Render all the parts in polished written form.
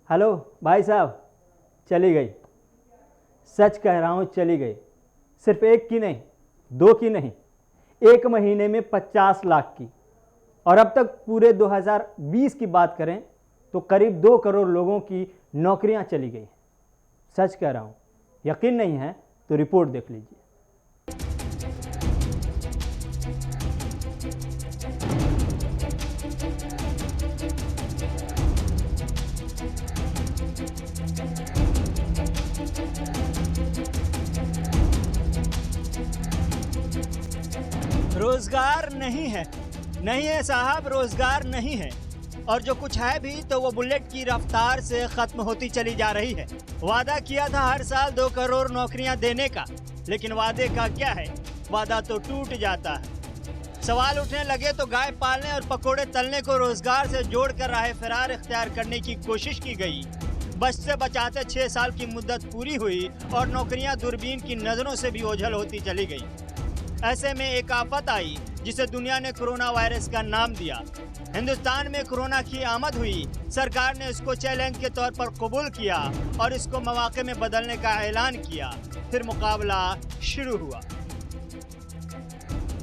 Hello भाई साहब, चली गई। सच कह रहा हूँ, चली गई। सिर्फ एक की नहीं, दो की नहीं, एक महीने में 50 लाख की। और अब तक पूरे 2020 की बात करें तो करीब 2 करोड़ लोगों की नौकरियां चली गई। सच कह रहा हूँ, यकीन नहीं है तो रिपोर्ट देख लीजिए। रोजगार नहीं है, नहीं है साहब, रोजगार नहीं है। और जो कुछ है भी तो वो बुलेट की रफ्तार से खत्म होती चली जा रही है। वादा किया था हर साल 2 करोड़ नौकरियां देने का, लेकिन वादे का क्या है, वादा तो टूट जाता है। सवाल उठने लगे तो गाय पालने और पकोड़े तलने को रोजगार से जोड़कर राह फरार इख्तियार करने की कोशिश की गई। बचते बचाते 6 साल की मुद्दत पूरी हुई और नौकरियां दूरबीन की नजरों से भी ओझल होती चली गई। ऐसे में एक आफत आई जिसे दुनिया ने कोरोना वायरस का नाम दिया। हिंदुस्तान में कोरोना की आमद हुई, सरकार ने इसको चैलेंज के तौर पर कबूल किया और इसको मौके में बदलने का ऐलान किया। फिर मुकाबला शुरू हुआ।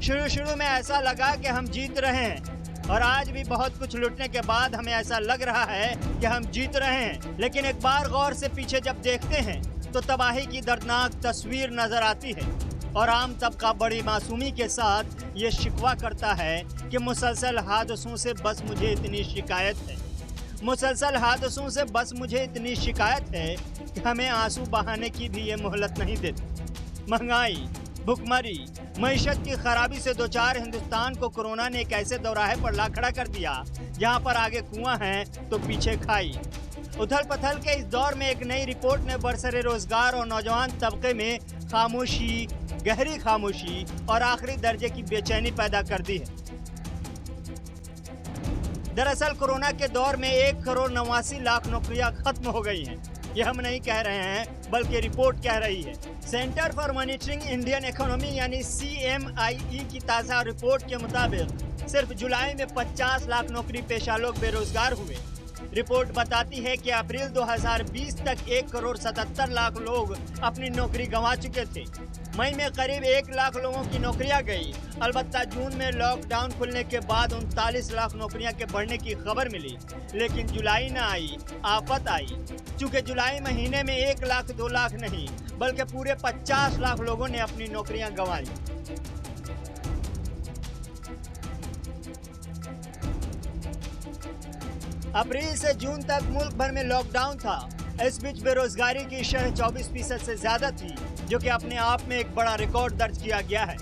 शुरू में ऐसा लगा कि हम जीत रहे हैं, और आज भी बहुत कुछ लुटने के बाद हमें ऐसा लग रहा है कि हम जीत रहे हैं। लेकिन एक बार गौर से पीछे जब देखते हैं तो तबाही की दर्दनाक तस्वीर नजर आती है और आम तबका बड़ी मासूमी के साथ ये शिकवा करता है कि मुसलसल हादसों से बस मुझे इतनी शिकायत है, मुसलसल हादसों से बस मुझे इतनी शिकायत है कि हमें आंसू बहाने की भी ये मोहलत नहीं देती। महंगाई, भुखमरी, मईशत की खराबी से 2-4 हिंदुस्तान को कोरोना ने एक ऐसे दौराहे पर ला खड़ा कर दिया जहां पर आगे कुआं है तो पीछे खाई। उथल पथल के इस दौर में एक नई रिपोर्ट ने बरसरे रोजगार और नौजवान तबके में खामोशी, गहरी खामोशी और आखिरी दर्जे की बेचैनी पैदा कर दी है। दरअसल कोरोना के दौर में 1 करोड़ 89 लाख नौकरियां खत्म हो गई हैं। ये हम नहीं कह रहे हैं बल्कि रिपोर्ट कह रही है। Centre for monitoring Indian economy यानी CMIE की ताज़ा रिपोर्ट के मुताबिक सिर्फ जुलाई में 50 लाख नौकरी पेशा लोग बेरोजगार हुए। रिपोर्ट बताती है कि अप्रैल 2020 तक 1 करोड़ 77 लाख लोग अपनी नौकरी गंवा चुके थे। मई में करीब 1 लाख लोगों की नौकरियां गई। अलबत्ता जून में लॉकडाउन खुलने के बाद 39 लाख नौकरियां के बढ़ने की खबर मिली, लेकिन जुलाई न आई, आफत आई। चूँकि जुलाई महीने में 1 लाख 2 लाख नहीं बल्कि पूरे 50 लाख लोगों ने अपनी नौकरियां गंवाई। अप्रैल से जून तक मुल्क भर में लॉकडाउन था। इस बीच बेरोजगारी की शरह 24% से ज्यादा थी, जो कि अपने आप में एक बड़ा रिकॉर्ड दर्ज किया गया है।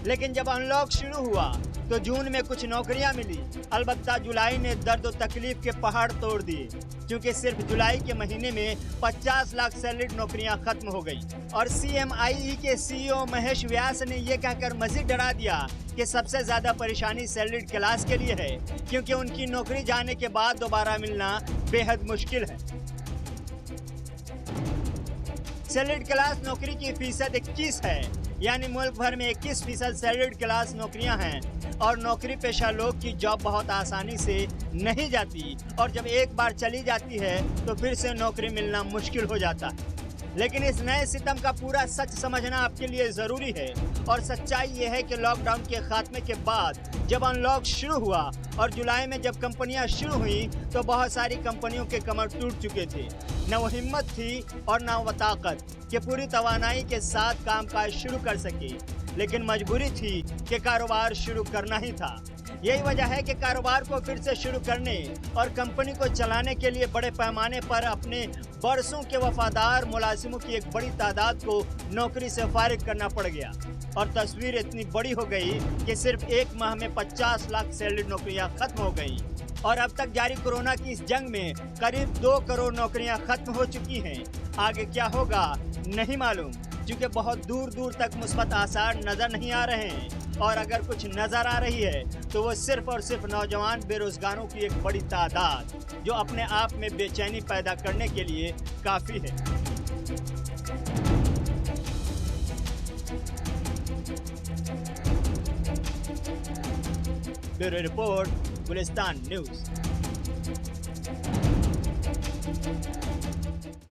लेकिन जब अनलॉक शुरू हुआ तो जून में कुछ नौकरियां मिली। अलबत्ता जुलाई ने दर्द और तकलीफ के पहाड़ तोड़ दिए, क्योंकि सिर्फ जुलाई के महीने में 50 लाख सैलरीड नौकरियां खत्म हो गई। और CMIE के CEO महेश व्यास ने यह कहकर मजीद डरा दिया कि सबसे ज्यादा परेशानी सैलरीड क्लास के लिए है, क्योंकि उनकी नौकरी जाने के बाद दोबारा मिलना बेहद मुश्किल है। सैलरीड क्लास नौकरी की फीसद 21 है, यानी मुल्क भर में 21% सैलरीड क्लास नौकरियां हैं और नौकरी पेशा लोग की जॉब बहुत आसानी से नहीं जाती, और जब एक बार चली जाती है तो फिर से नौकरी मिलना मुश्किल हो जाता है। लेकिन इस नए सितम का पूरा सच समझना आपके लिए ज़रूरी है, और सच्चाई ये है कि लॉकडाउन के खात्मे के बाद जब अनलॉक शुरू हुआ और जुलाई में जब कंपनियां शुरू हुई तो बहुत सारी कंपनियों के कमर टूट चुके थे। न वो हिम्मत थी और न वो ताकत कि पूरी तवानाई के साथ कामकाज शुरू कर सके, लेकिन मजबूरी थी कि कारोबार शुरू करना ही था। यही वजह है कि कारोबार को फिर से शुरू करने और कंपनी को चलाने के लिए बड़े पैमाने पर अपने बरसों के वफादार मुलाजिमों की एक बड़ी तादाद को नौकरी से फारिग करना पड़ गया। और तस्वीर इतनी बड़ी हो गई कि सिर्फ 1 माह में 50 लाख सैलरीड नौकरियां खत्म हो गई। और अब तक जारी कोरोना की इस जंग में करीब 2 करोड़ नौकरियां खत्म हो चुकी हैं। आगे क्या होगा नहीं मालूम, क्योंकि बहुत दूर दूर तक मुस्बत आसार नजर नहीं आ रहे हैं, और अगर कुछ नजर आ रही है तो वो सिर्फ और सिर्फ नौजवान बेरोजगारों की एक बड़ी तादाद, जो अपने आप में बेचैनी पैदा करने के लिए काफी है। Bureau report, Gulistan news.